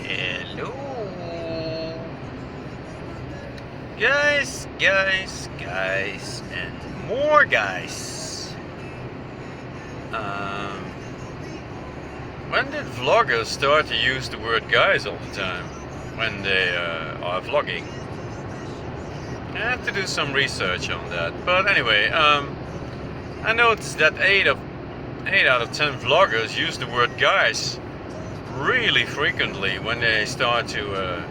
Hello, guys, and more guys. Um, when did vloggers start to use the word guys all the time when they are vlogging? I have to do some research on that. But anyway, I noticed that 8 out of 10 vloggers use the word guys really frequently when they start to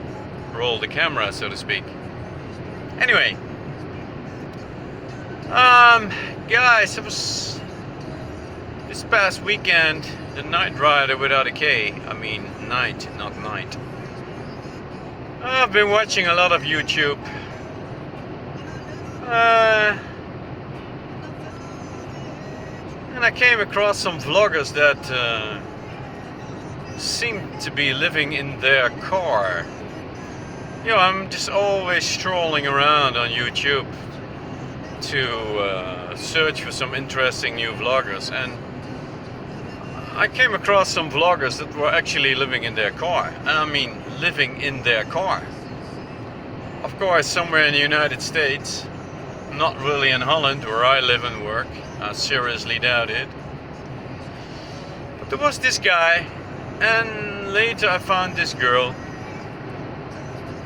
roll the camera, so to speak. Anyway, guys, it was this past weekend, the Night Rider without a K. I mean night, not night. I've been watching a lot of YouTube. And I came across some vloggers that seem to be living in their car. You know, I'm just always strolling around on YouTube to search for some interesting new vloggers, and I came across some vloggers that were actually living in their car. And I mean living in their car. Of course, somewhere in the United States, not really in Holland where I live and work. I seriously doubt it. But there was this guy, and later I found this girl,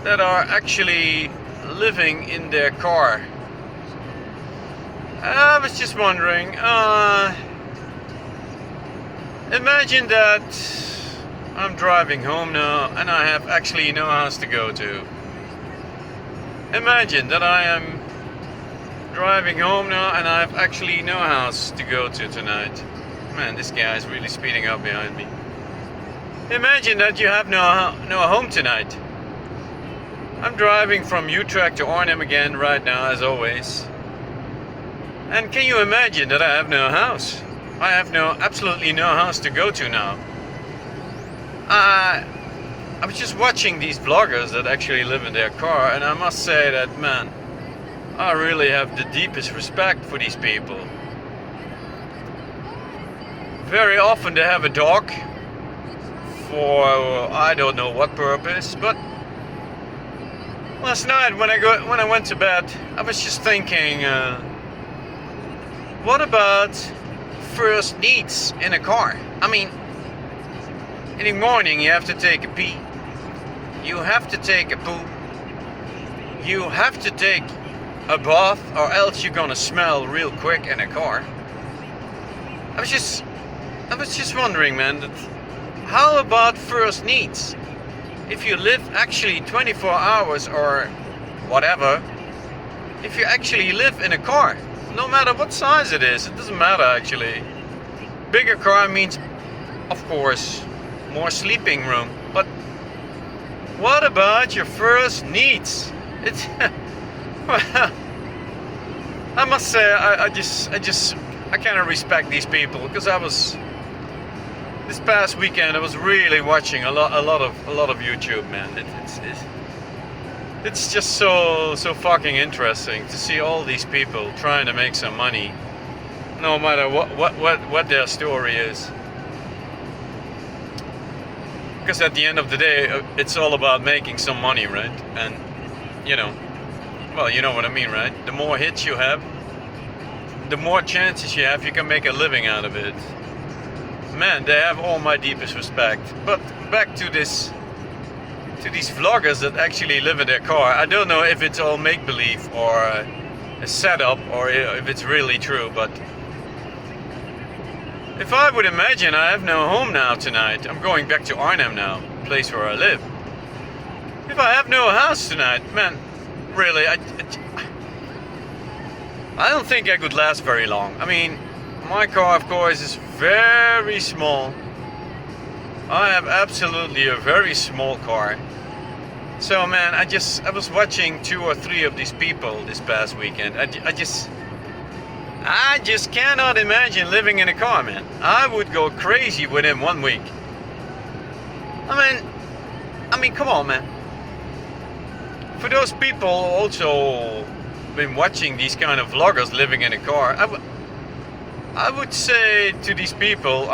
that are actually living in their car. I was just wondering, imagine that I'm driving home now and I have actually no house to go to. Imagine that I am driving home now and I have actually no house to go to tonight. Man, this guy is really speeding up behind me. Imagine that you have no home tonight. I'm driving from Utrecht to Arnhem again right now, as always. And can you imagine that I have no house? I have absolutely no house to go to now. I was just watching these vloggers that actually live in their car, and I must say that, man, I really have the deepest respect for these people. Very often they have a dog for I don't know what purpose, but last night when I went to bed, I was just thinking, what about first needs in a car? I mean, in the morning you have to take a pee, you have to take a poo, you have to take a bath, or else you're gonna smell real quick in a car. I was just wondering, man, that how about first needs? If you live actually 24 hours or whatever, if you actually live in a car, no matter what size it is, it doesn't matter actually. Bigger car means, of course, more sleeping room. But what about your first needs? It's well, I must say, I kind of respect these people, because this past weekend I was really watching a lot of YouTube, man. It's just so fucking interesting to see all these people trying to make some money, no matter what their story is. Because at the end of the day, it's all about making some money, right? And you know, well, you know what I mean, right? The more hits you have, the more chances you have you can make a living out of it. Man, they have all my deepest respect. But back to these vloggers that actually live in their car. I don't know if it's all make-believe or a setup, or if it's really true, but if I would imagine I have no home now tonight, I'm going back to Arnhem now, place where I live. If I have no house tonight, man, really, I don't think I could last very long. I mean, my car, of course, is very small. I have absolutely a very small car. So, man, I was watching 2 or 3 of these people this past weekend. I just cannot imagine living in a car, man. I would go crazy within 1 week. I mean, come on, man. For those people also been watching these kind of vloggers living in a car, I would say to these people,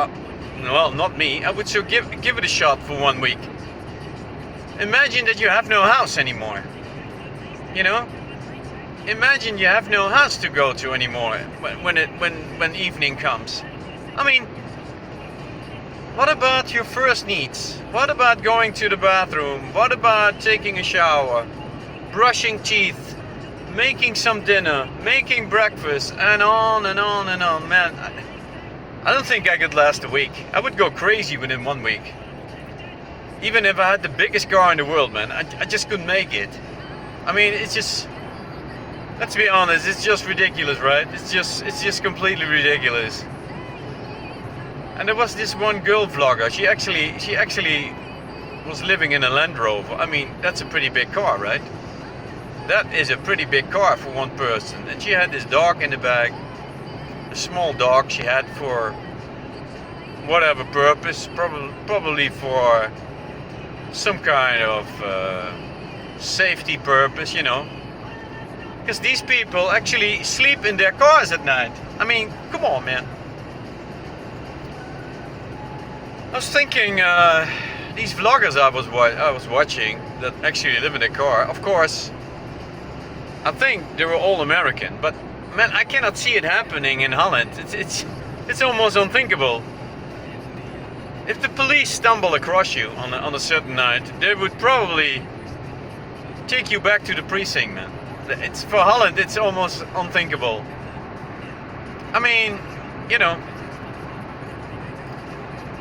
well, not me, I would say give it a shot for 1 week. Imagine that you have no house anymore. You know? Imagine you have no house to go to anymore when evening comes. I mean, what about your first needs? What about going to the bathroom? What about taking a shower, brushing teeth, making some dinner, making breakfast, and on and on and on? Man, I don't think I could last a week. I would go crazy within 1 week. Even if I had the biggest car in the world, man, I just couldn't make it. I mean, it's just, let's be honest, it's just ridiculous, right? It's just completely ridiculous. And there was this one girl vlogger. She actually was living in a Land Rover. I mean, that's a pretty big car, right? That is a pretty big car for one person. And she had this dog in the back, a small dog she had for whatever purpose, probably for some kind of safety purpose, you know. Because these people actually sleep in their cars at night. I mean, come on, man. I was thinking, these vloggers I was watching that actually live in a car. Of course, I think they were all American, but man, I cannot see it happening in Holland. It's almost unthinkable. If the police stumble across you on a certain night, they would probably take you back to the precinct, man. It's for Holland. It's almost unthinkable. I mean, you know.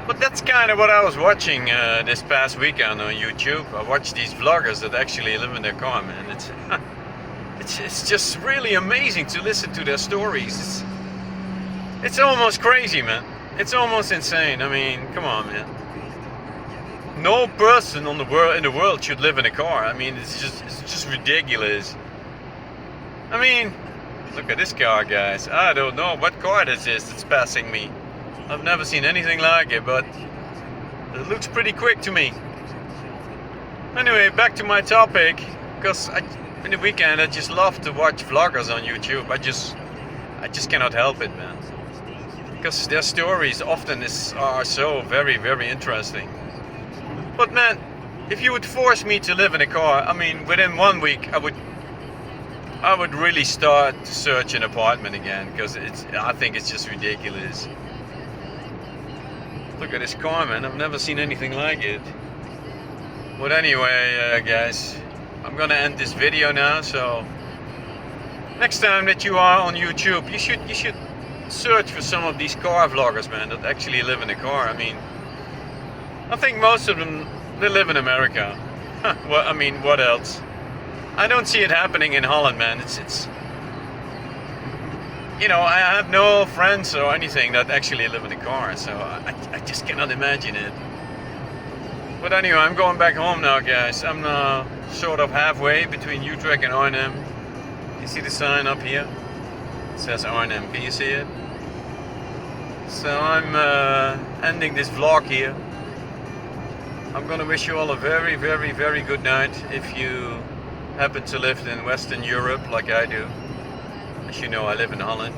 But that's kind of what I was watching this past weekend on YouTube. I watched these vloggers that actually live in their car, man. It's just really amazing to listen to their stories. It's almost crazy, man. It's almost insane. I mean, come on, man. No person in the world should live in a car. I mean, it's just ridiculous. I mean, look at this car, guys. I don't know what car this is that's passing me. I've never seen anything like it, but it looks pretty quick to me. Anyway, back to my topic, because in the weekend I just love to watch vloggers on YouTube. I just cannot help it, man. Because their stories often are so very, very interesting. But man, if you would force me to live in a car, I mean, within 1 week I would really start to search an apartment again, because I think it's just ridiculous. Look at this car, man. I've never seen anything like it. But anyway, guys, I'm gonna end this video now. So next time that you are on YouTube, you should search for some of these car vloggers, man, that actually live in a car. I mean, I think most of them, they live in America. Well, I mean, what else? I don't see it happening in Holland, man. It's you know, I have no friends or anything that actually live in a car, so I just cannot imagine it. But anyway, I'm going back home now, guys. I'm sort of halfway between Utrecht and Arnhem. You see the sign up here? It says Arnhem. Can you see it? So I'm ending this vlog here. I'm gonna wish you all a very, very, very good night if you happen to live in Western Europe like I do. As you know, I live in Holland.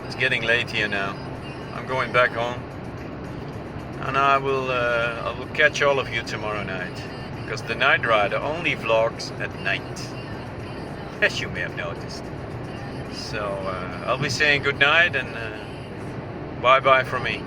It's getting late here now. I'm going back home, and I will catch all of you tomorrow night, because the Night Rider only vlogs at night, as you may have noticed. So I'll be saying good night and bye bye from me.